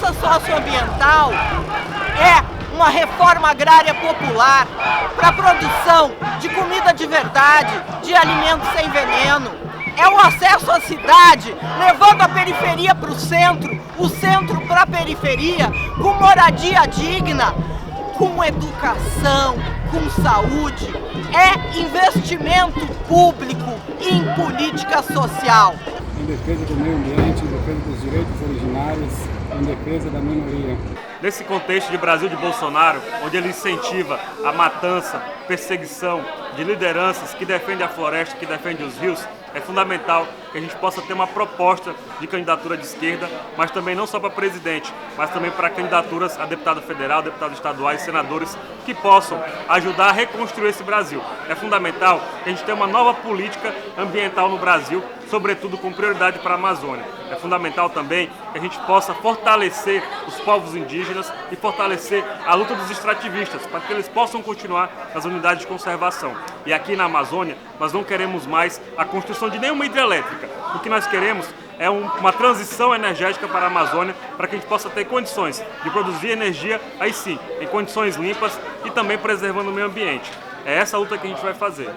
justiça socioambiental é uma reforma agrária popular para a produção de comida de verdade, de alimentos sem veneno. É o acesso à cidade, levando a periferia para o centro para a periferia, com moradia digna, com educação, com saúde. É investimento público em política social. Em defesa do meio ambiente, em defesa dos direitos originários, em defesa da minoria. Nesse contexto de Brasil de Bolsonaro, onde ele incentiva a matança, perseguição de lideranças que defendem a floresta, que defendem os rios, é fundamental que a gente possa ter uma proposta de candidatura de esquerda, mas também não só para presidente, mas também para candidaturas a deputado federal, deputados estaduais, senadores, que possam ajudar a reconstruir esse Brasil. É fundamental que a gente tenha uma nova política ambiental no Brasil, sobretudo com prioridade para a Amazônia. É fundamental também que a gente possa fortalecer os povos indígenas e fortalecer a luta dos extrativistas, para que eles possam continuar nas unidades de conservação. E aqui na Amazônia, nós não queremos mais a construção de nenhuma hidrelétrica. O que nós queremos é uma transição energética para a Amazônia, para que a gente possa ter condições de produzir energia, aí sim, em condições limpas e também preservando o meio ambiente. É essa a luta que a gente vai fazer.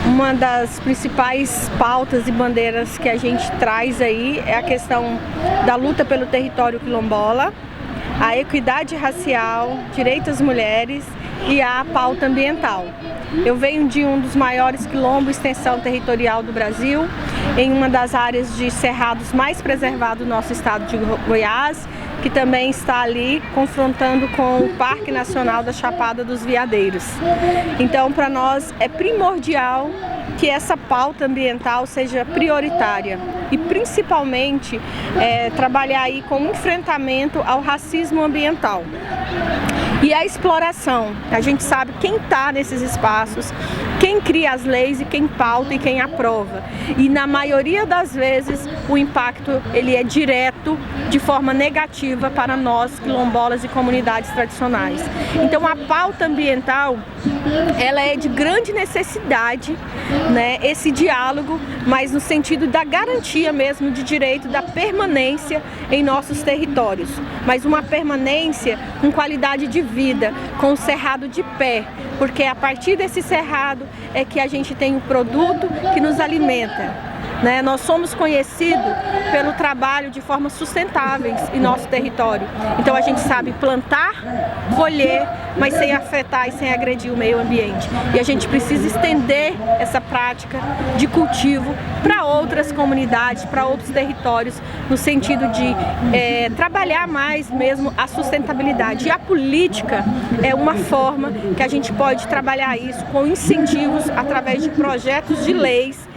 Uma das principais pautas e bandeiras que a gente traz aí é a questão da luta pelo território quilombola, a equidade racial, direitos das mulheres e a pauta ambiental. Eu venho de um dos maiores quilombos extensão territorial do Brasil, em uma das áreas de cerrados mais preservados do nosso estado de Goiás, que também está ali confrontando com o Parque Nacional da Chapada dos Veadeiros. Então, para nós é primordial que essa pauta ambiental seja prioritária e principalmente trabalhar aí com o enfrentamento ao racismo ambiental. E a exploração, a gente sabe quem está nesses espaços, quem cria as leis e quem pauta e quem aprova. E na maioria das vezes o impacto ele é direto, de forma negativa para nós quilombolas e comunidades tradicionais. Então a pauta ambiental, ela é de grande necessidade, né, esse diálogo, mas no sentido da garantia mesmo de direito da permanência em nossos territórios. Mas uma permanência com qualidade de vida, com o cerrado de pé, porque a partir desse cerrado é que a gente tem um produto que nos alimenta. Nós somos conhecidos pelo trabalho de forma sustentáveis em nosso território. Então a gente sabe plantar, colher, mas sem afetar e sem agredir o meio ambiente. E a gente precisa estender essa prática de cultivo para outras comunidades, para outros territórios, no sentido de trabalhar mais mesmo a sustentabilidade. E a política é uma forma que a gente pode trabalhar isso com incentivos através de projetos de leis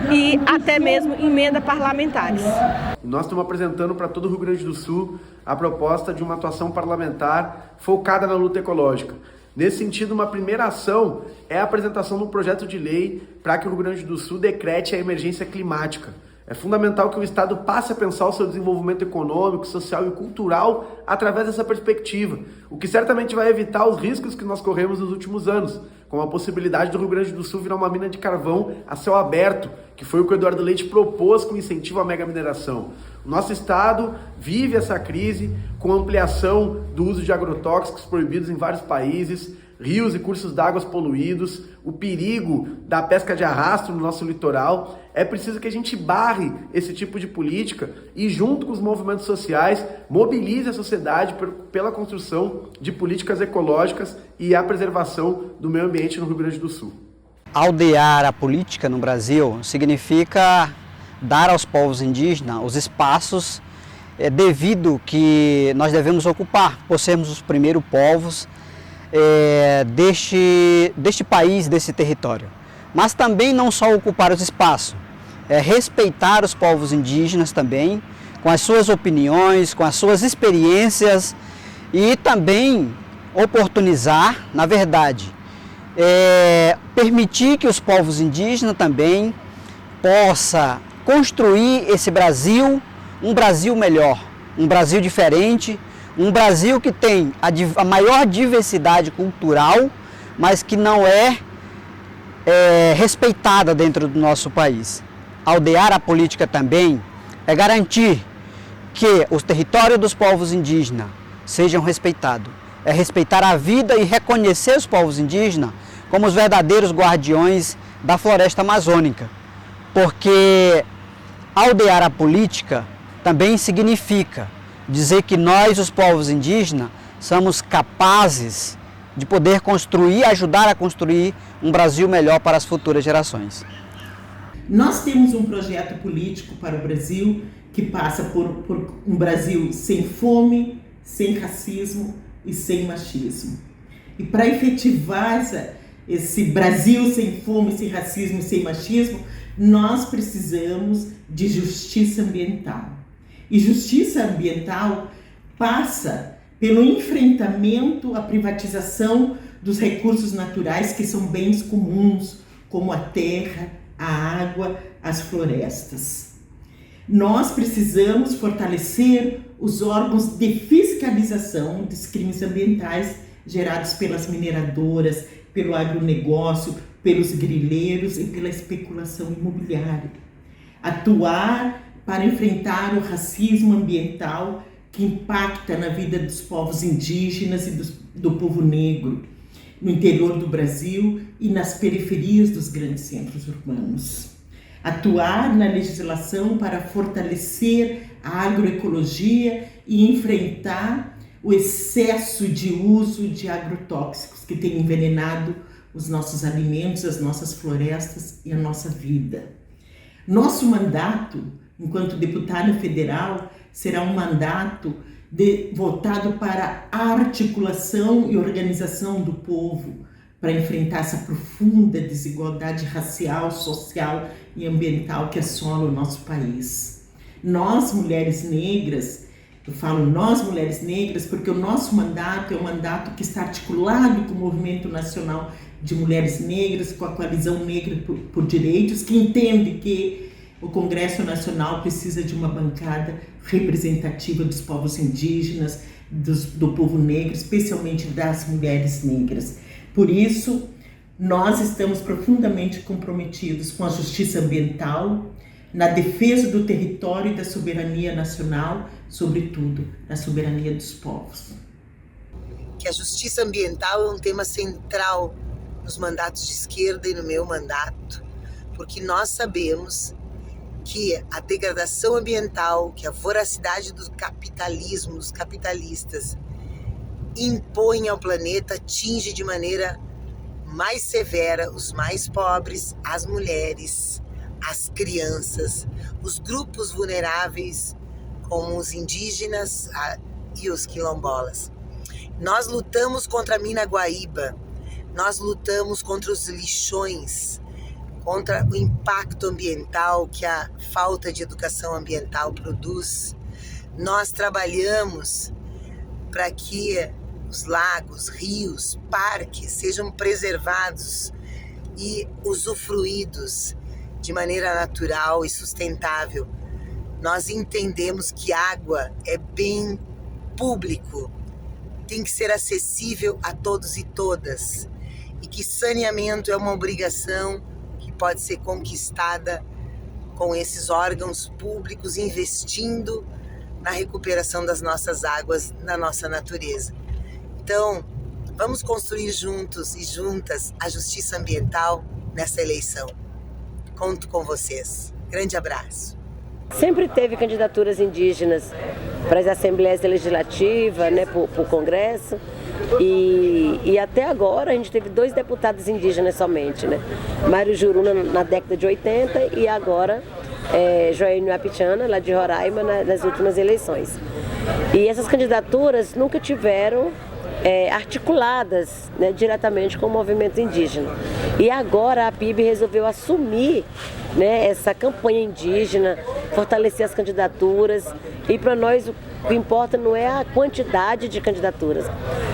e até mesmo emenda parlamentares. Nós estamos apresentando para todo o Rio Grande do Sul a proposta de uma atuação parlamentar focada na luta ecológica. Nesse sentido, uma primeira ação é a apresentação de um projeto de lei para que o Rio Grande do Sul decrete a emergência climática. É fundamental que o Estado passe a pensar o seu desenvolvimento econômico, social e cultural através dessa perspectiva, o que certamente vai evitar os riscos que nós corremos nos últimos anos, como a possibilidade do Rio Grande do Sul virar uma mina de carvão a céu aberto, que foi o que o Eduardo Leite propôs com incentivo à mega mineração. O nosso estado vive essa crise com ampliação do uso de agrotóxicos proibidos em vários países, rios e cursos d'água poluídos, o perigo da pesca de arrasto no nosso litoral. É preciso que a gente barre esse tipo de política e, junto com os movimentos sociais, mobilize a sociedade pela construção de políticas ecológicas e a preservação do meio ambiente no Rio Grande do Sul. Aldear a política no Brasil significa dar aos povos indígenas os espaços devido que nós devemos ocupar, por sermos os primeiros povos deste país, desse território. Mas também não só ocupar os espaços, respeitar os povos indígenas também, com as suas opiniões, com as suas experiências e também oportunizar, na verdade, permitir que os povos indígenas também possam construir esse Brasil, um Brasil melhor, um Brasil diferente, um Brasil que tem a maior diversidade cultural, mas que não é respeitada dentro do nosso país. Aldear a política também é garantir que os territórios dos povos indígenas sejam respeitados. É respeitar a vida e reconhecer os povos indígenas como os verdadeiros guardiões da floresta amazônica. Porque aldear a política também significa dizer que nós, os povos indígenas, somos capazes de poder construir, ajudar a construir um Brasil melhor para as futuras gerações. Nós temos um projeto político para o Brasil que passa por um Brasil sem fome, sem racismo e sem machismo. E para efetivar esse Brasil sem fome, sem racismo e sem machismo, nós precisamos de justiça ambiental. E justiça ambiental passa pelo enfrentamento à privatização dos recursos naturais que são bens comuns, como a terra, a água, as florestas. Nós precisamos fortalecer os órgãos de fiscalização dos crimes ambientais gerados pelas mineradoras, pelo agronegócio, pelos grileiros e pela especulação imobiliária. Atuar para enfrentar o racismo ambiental que impacta na vida dos povos indígenas e do povo negro, no interior do Brasil e nas periferias dos grandes centros urbanos. Atuar na legislação para fortalecer a agroecologia e enfrentar o excesso de uso de agrotóxicos que tem envenenado os nossos alimentos, as nossas florestas e a nossa vida. Nosso mandato, enquanto deputada federal, será um mandato voltado para a articulação e organização do povo, para enfrentar essa profunda desigualdade racial, social e ambiental que assola o nosso país. Nós, mulheres negras, eu falo nós, mulheres negras, porque o nosso mandato é um mandato que está articulado com o Movimento Nacional de Mulheres Negras, com a Coalizão Negra por Direitos, que entende que o Congresso Nacional precisa de uma bancada representativa dos povos indígenas, do povo negro, especialmente das mulheres negras. Por isso, nós estamos profundamente comprometidos com a justiça ambiental, na defesa do território e da soberania nacional, sobretudo na soberania dos povos. Que a justiça ambiental é um tema central nos mandatos de esquerda e no meu mandato, porque nós sabemos que a degradação ambiental, que a voracidade do capitalismo, dos capitalistas, impõe ao planeta, atinge de maneira mais severa os mais pobres, as mulheres, as crianças, os grupos vulneráveis, como os indígenas e os quilombolas. Nós lutamos contra a mina Guaíba, nós lutamos contra os lixões, contra o impacto ambiental que a falta de educação ambiental produz. Nós trabalhamos para que os lagos, rios, parques sejam preservados e usufruídos de maneira natural e sustentável. Nós entendemos que água é bem público, tem que ser acessível a todos e todas, e que saneamento é uma obrigação que pode ser conquistada com esses órgãos públicos investindo na recuperação das nossas águas, na nossa natureza. Então, vamos construir juntos e juntas a justiça ambiental nessa eleição. Conto com vocês. Grande abraço. Sempre teve candidaturas indígenas para as assembleias legislativas, né, para o Congresso, e até agora a gente teve 2 deputados indígenas somente, né? Mário Juruna na década de 80 e agora Joênio Apichana, lá de Roraima, nas últimas eleições. E essas candidaturas nunca tiveram articuladas, né, diretamente com o movimento indígena. E agora a PIB resolveu assumir, né, essa campanha indígena, fortalecer as candidaturas, e para nós o que importa não é a quantidade de candidaturas,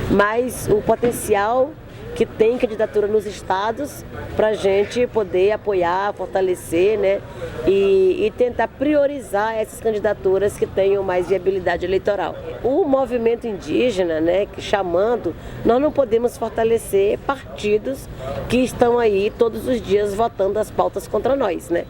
mas o potencial que tem candidatura nos estados para a gente poder apoiar, fortalecer, né, e tentar priorizar essas candidaturas que tenham mais viabilidade eleitoral. O movimento indígena, né, chamando, nós não podemos fortalecer partidos que estão aí todos os dias votando as pautas contra nós, né?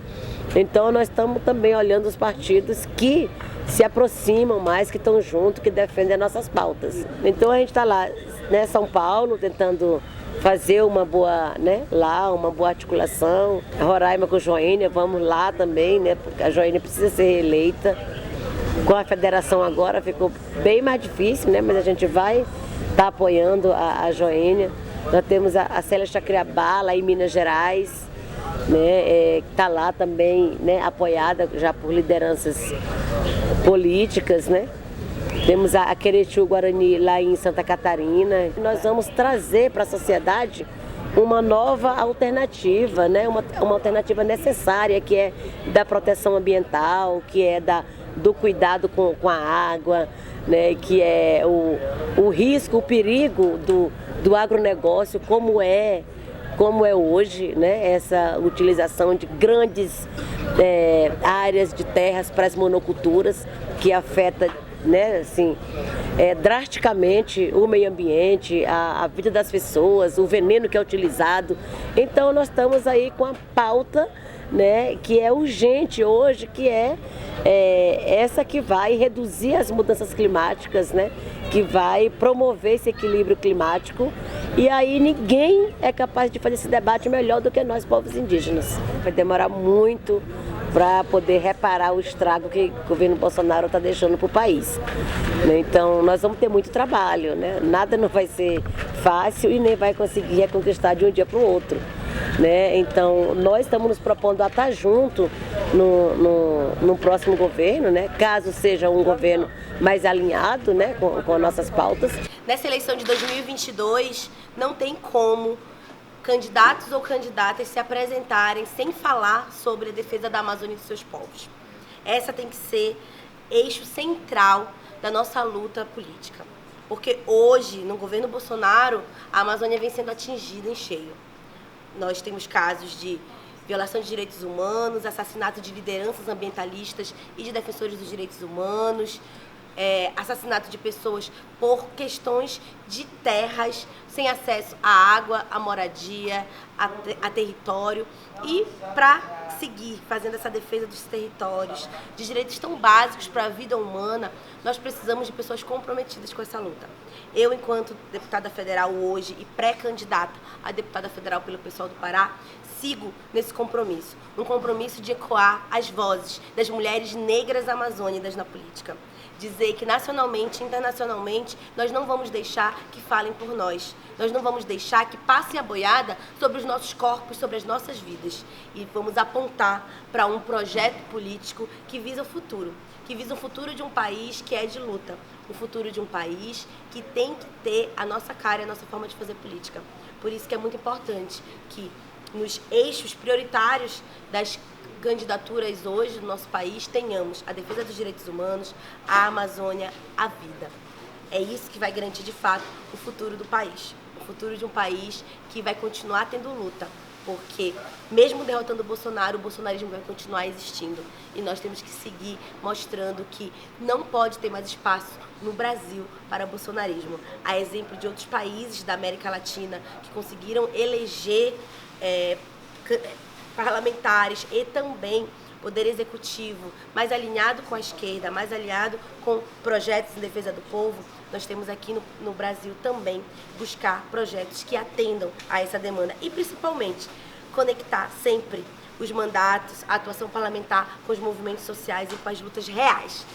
Então nós estamos também olhando os partidos que se aproximam mais, que estão juntos, que defendem as nossas pautas. Então a gente está lá, né, São Paulo, tentando fazer uma boa, né, lá, uma boa articulação. A Roraima com a Joênia, vamos lá também, né, porque a Joênia precisa ser reeleita. Com a federação agora ficou bem mais difícil, né, mas a gente vai estar apoiando a Joênia. Nós temos a Célia Chacriabá, lá em Minas Gerais, né, que está lá também, né, apoiada já por lideranças políticas, né. Temos a Queretiu Guarani lá em Santa Catarina. Nós vamos trazer para a sociedade uma nova alternativa, né, uma alternativa necessária, que é da proteção ambiental, que é do cuidado com a água, né, que é o risco, o perigo do agronegócio, como é hoje, né, essa utilização de grandes áreas de terras para as monoculturas, que afeta, né, assim, drasticamente o meio ambiente, a vida das pessoas, o veneno que é utilizado. Então nós estamos aí com a pauta, né, que é urgente hoje, que é essa que vai reduzir as mudanças climáticas, né, que vai promover esse equilíbrio climático, e aí ninguém é capaz de fazer esse debate melhor do que nós, povos indígenas. Vai demorar muito para poder reparar o estrago que o governo Bolsonaro está deixando para o país. Então nós vamos ter muito trabalho, né? Nada não vai ser fácil e nem vai conseguir reconquistar de um dia para o outro, né? Então nós estamos nos propondo a estar junto no próximo governo, né? Caso seja um governo mais alinhado, né, com nossas pautas. Nessa eleição de 2022 não tem como candidatos ou candidatas se apresentarem sem falar sobre a defesa da Amazônia e de seus povos. Essa tem que ser eixo central da nossa luta política. Porque hoje, no governo Bolsonaro, a Amazônia vem sendo atingida em cheio. Nós temos casos de violação de direitos humanos, assassinato de lideranças ambientalistas e de defensores dos direitos humanos, assassinato de pessoas por questões de terras, sem acesso à água, à moradia, a território. E para seguir fazendo essa defesa dos territórios, de direitos tão básicos para a vida humana, nós precisamos de pessoas comprometidas com essa luta. Eu, enquanto deputada federal hoje e pré-candidata a deputada federal pelo pessoal do Pará, sigo nesse compromisso, um compromisso de ecoar as vozes das mulheres negras amazônicas na política. Dizer que nacionalmente e internacionalmente nós não vamos deixar que falem por nós. Nós não vamos deixar que passe a boiada sobre os nossos corpos, sobre as nossas vidas. E vamos apontar para um projeto político que visa o futuro. Que visa o futuro de um país que é de luta. O futuro de um país que tem que ter a nossa cara e a nossa forma de fazer política. Por isso que é muito importante que nos eixos prioritários das candidaturas hoje no nosso país tenhamos a defesa dos direitos humanos, a Amazônia, a vida. É isso que vai garantir de fato o futuro do país. O futuro de um país que vai continuar tendo luta. Porque mesmo derrotando o bolsonarismo vai continuar existindo. E nós temos que seguir mostrando que não pode ter mais espaço no Brasil para bolsonarismo. A exemplo de outros países da América Latina que conseguiram eleger parlamentares e também poder executivo mais alinhado com a esquerda, mais alinhado com projetos em defesa do povo. Nós temos aqui no Brasil também buscar projetos que atendam a essa demanda e principalmente conectar sempre os mandatos, a atuação parlamentar com os movimentos sociais e com as lutas reais.